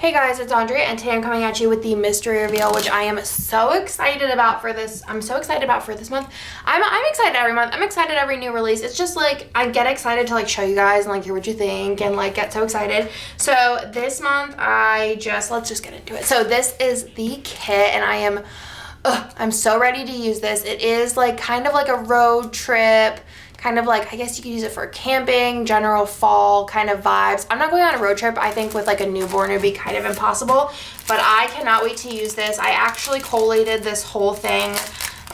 Hey guys, it's Andrea, and today I'm coming at you with the mystery reveal, which I am so excited about for this. I'm so excited about for this month. I'm excited every month. I'm excited every new release. It's just like I get excited to like show you guys and like hear what you think and like get so excited. So this month let's just get into it. So this is the kit, and I'm so ready to use this. It is like kind of like a road trip, kind of like, I guess you could use it for camping, general fall kind of vibes. I'm not going on a road trip. I think with like a newborn, it'd be kind of impossible, but I cannot wait to use this. I actually collated this whole thing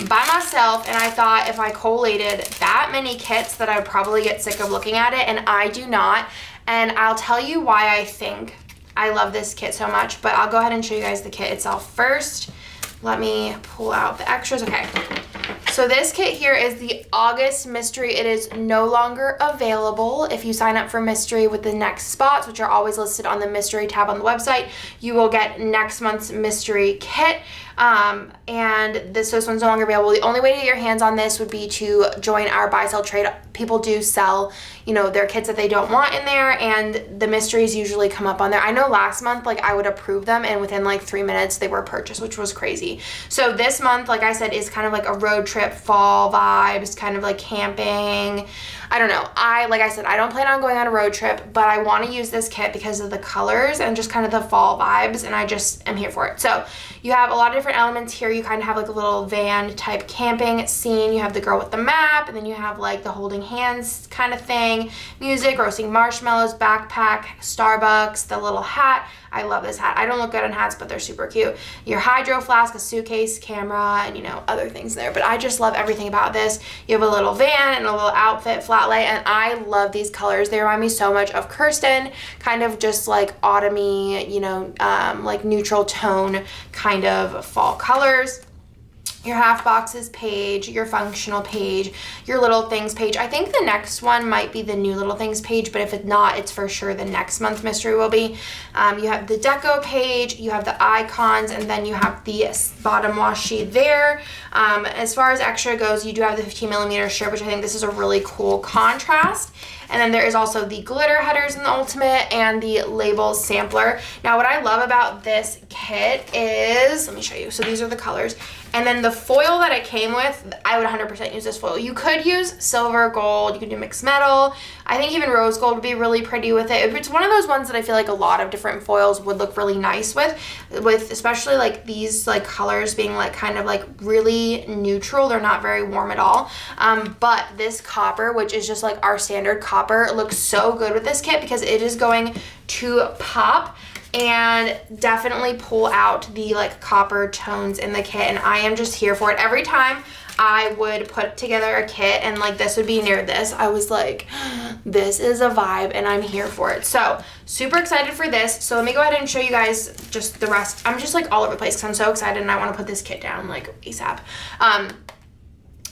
by myself, and I thought if I collated that many kits that I would probably get sick of looking at it, and I do not. And I'll tell you why I think I love this kit so much, but I'll go ahead and show you guys the kit itself first. Let me pull out the extras. Okay. So this kit here is the August mystery. It is no longer available. If you sign up for mystery with the next spots, which are always listed on the mystery tab on the website, you will get next month's mystery kit. And this one's no longer available. The only way to get your hands on this would be to join our buy sell trade. People do sell, you know, their kits that they don't want in there, and the mysteries usually come up on there. I know last month, like I would approve them, and within like 3 minutes they were purchased, which was crazy. So this month, like I said, is kind of like a road trip, fall vibes, kind of like camping. I don't know. Like I said, I don't plan on going on a road trip, but I want to use this kit because of the colors and just kind of the fall vibes, and I just am here for it. So you have a lot of different elements here. You kind of have like a little van type camping scene. You have the girl with the map, and then you have like the holding hands kind of thing, music, roasting marshmallows, backpack, Starbucks, the little hat. I love this hat. I don't look good on hats, but they're super cute. Your hydro flask, a suitcase, camera, and you know, other things there. But I just love everything about this. You have a little van and a little outfit, flat lay, and I love these colors. They remind me so much of Kirsten, kind of just like autumny, you know, like neutral tone kind of fall colors. Your half boxes page, your functional page, your little things page. I think the next one might be the new little things page, but if it's not, it's for sure the next month mystery will be. You have the deco page, you have the icons, and then you have the bottom washi there. As far as extra goes, you do have the 15mm strip, which I think this is a really cool contrast. And then there is also the glitter headers in the ultimate and the labels sampler. Now what I love about this kit is, let me show you. So these are the colors. And then the foil that it came with, I would 100% use this foil. You could use silver, gold, you could do mixed metal. I think even rose gold would be really pretty with it. It's one of those ones that I feel like a lot of different foils would look really nice with especially like these like colors being like kind of like really neutral. They're not very warm at all. But this copper, which is just like our standard copper, looks so good with this kit because it is going to pop and definitely pull out the like copper tones in the kit, and I am just here for it. Every time I would put together a kit and like this would be near this, I was like, this is a vibe, and I'm here for it. So super excited for this. So let me go ahead and show you guys just the rest. I'm just like all over the place because I'm so excited and I want to put this kit down like ASAP.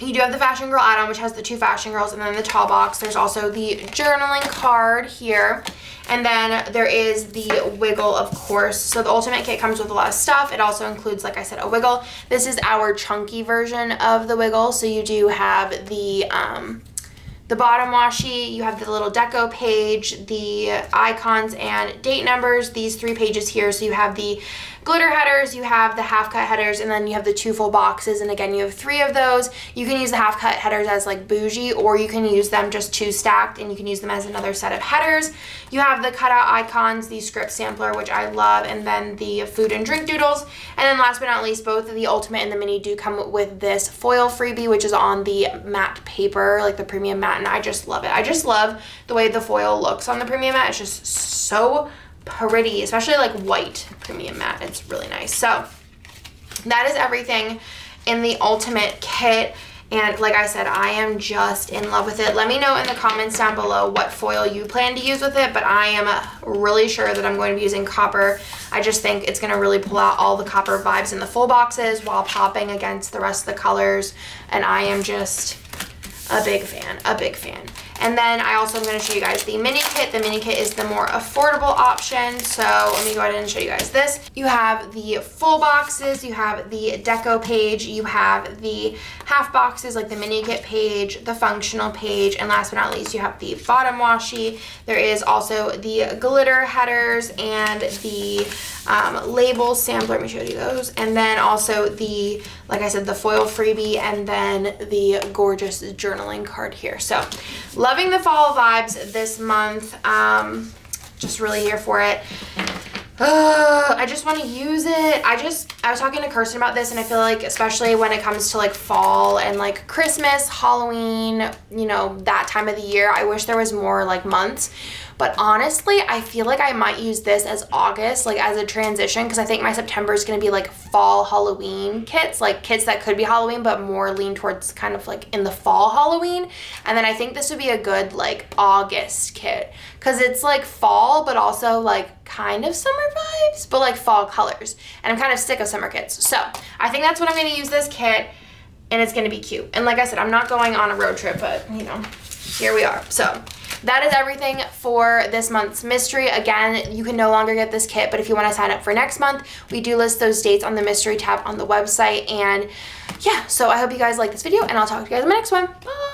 You do have the fashion girl add-on, which has the 2 fashion girls, and then the tall box. There's also the journaling card here. And then there is the wiggle, of course. So the ultimate kit comes with a lot of stuff. It also includes, like I said, a wiggle. This is our chunky version of the wiggle. So you do have the bottom washi, you have the little deco page, the icons and date numbers, these 3 pages here. So you have the glitter headers, you have the half cut headers, and then you have the 2 full boxes, and again you have 3 of those. You can use the half cut headers as like bougie, or you can use them just 2 stacked and you can use them as another set of headers. You have the cutout icons, the script sampler, which I love, and then the food and drink doodles. And then last but not least, both the ultimate and the mini do come with this foil freebie, which is on the matte paper, like the premium matte, and I just love it. I just love the way the foil looks on the premium matte. It's just so pretty, especially like white premium matte. It's really nice. So that is everything in the ultimate kit, and like I said, I am just in love with it. Let me know in the comments down below what foil you plan to use with it, but I am really sure that I'm going to be using copper. I just think it's going to really pull out all the copper vibes in the full boxes while popping against the rest of the colors, and I am just a big fan, a big fan. And then I also am going to show you guys the mini kit. The mini kit is the more affordable option. So let me go ahead and show you guys this. You have the full boxes, you have the deco page, you have the half boxes like the mini kit page, the functional page, and last but not least you have the bottom washi. There is also the glitter headers and the label sampler. Let me show you those. And then also the, like I said, the foil freebie, and then the gorgeous journaling card here. So loving the fall vibes this month. Just really here for it. I just want to use it. I was talking to Kirsten about this, and I feel like especially when it comes to like fall and like Christmas, Halloween, you know, that time of the year, I wish there was more like months. But honestly, I feel like I might use this as August, like as a transition, because I think my September is going to be like fall Halloween kits, like kits that could be Halloween, but more lean towards kind of like in the fall Halloween. And then I think this would be a good like August kit, because it's like fall, but also like kind of summer vibes, but like fall colors. And I'm kind of sick of summer kits. So I think that's what I'm going to use this kit, and it's going to be cute. And like I said, I'm not going on a road trip, but you know, here we are. So that is everything for this month's mystery. Again, you can no longer get this kit, but if you want to sign up for next month, we do list those dates on the mystery tab on the website. And yeah, so I hope you guys like this video, and I'll talk to you guys in my next one. Bye!